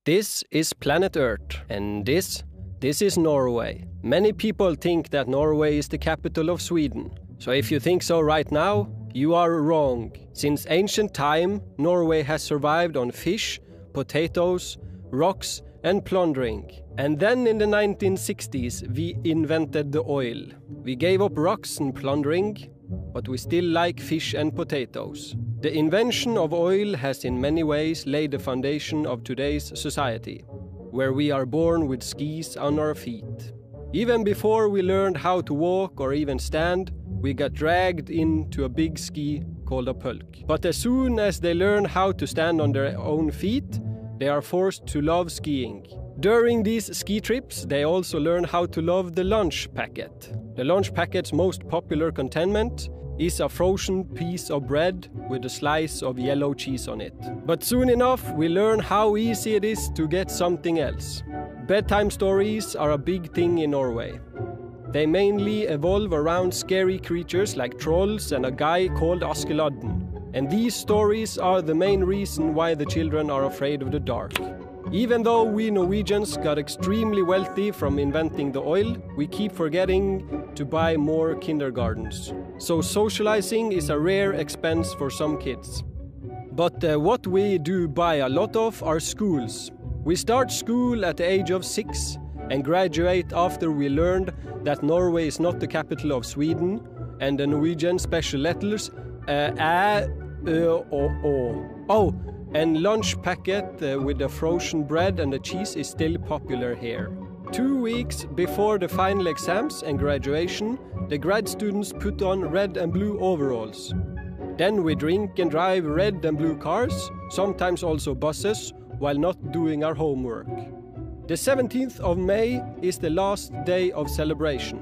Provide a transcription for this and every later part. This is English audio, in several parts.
This is planet Earth, and this is Norway. Many people think that Norway is the capital of Sweden. So if you think so right now, you are wrong. Since ancient time, Norway has survived on fish, potatoes, rocks, and plundering. And then in the 1960s, we invented the oil. We gave up rocks and plundering, but we still like fish and potatoes. The invention of oil has in many ways laid the foundation of today's society, where we are born with skis on our feet. Even before we learned how to walk or even stand, we got dragged into a big ski called a pulk. But as soon as they learn how to stand on their own feet, they are forced to love skiing. During these ski trips, they also learn how to love the lunch packet. The lunch packet's most popular containment is a frozen piece of bread with a slice of yellow cheese on it. But soon enough, we learn how easy it is to get something else. Bedtime stories are a big thing in Norway. They mainly evolve around scary creatures like trolls and a guy called Askeladden. And these stories are the main reason why the children are afraid of the dark. Even though we Norwegians got extremely wealthy from inventing the oil, we keep forgetting to buy more kindergartens. So socializing is a rare expense for some kids. But what we do buy a lot of are schools. We start school at the age of 6 and graduate after we learned that Norway is not the capital of Sweden and the Norwegian special letters O. And lunch packet with the frozen bread and the cheese is still popular here. 2 weeks before the final exams and graduation, the grad students put on red and blue overalls. Then we drink and drive red and blue cars, sometimes also buses, while not doing our homework. The 17th of May is the last day of celebration.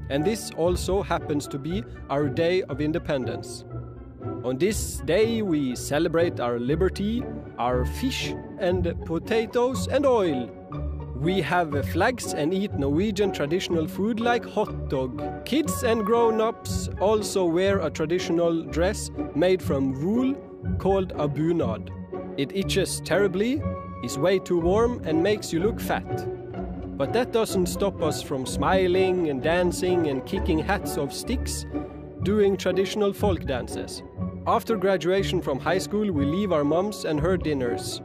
And this also happens to be our day of independence. On this day we celebrate our liberty, our fish and potatoes and oil. We have flags and eat Norwegian traditional food like hot dog. Kids and grown-ups also wear a traditional dress made from wool called a bunad. It itches terribly, is way too warm and makes you look fat. But that doesn't stop us from smiling and dancing and kicking hats of sticks, doing traditional folk dances. After graduation from high school, we leave our moms and her dinners.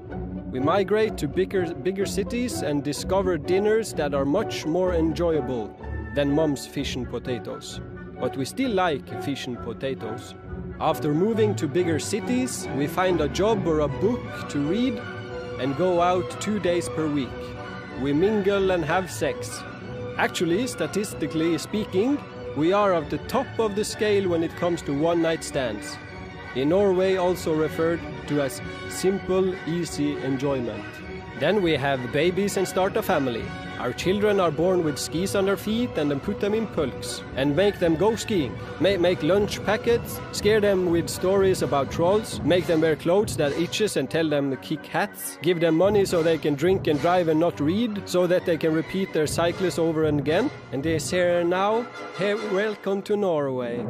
We migrate to bigger cities and discover dinners that are much more enjoyable than mom's fish and potatoes. But we still like fish and potatoes. After moving to bigger cities, we find a job or a book to read and go out 2 days per week. We mingle and have sex. Actually, statistically speaking, we are at the top of the scale when it comes to one-night stands. In Norway also referred to as simple, easy enjoyment. Then we have babies and start a family. Our children are born with skis on their feet and then put them in pulks and make them go skiing. Make lunch packets, scare them with stories about trolls, make them wear clothes that itches and tell them to kick hats, give them money so they can drink and drive and not read, so that they can repeat their cycles over and again. And they say now, hey, welcome to Norway.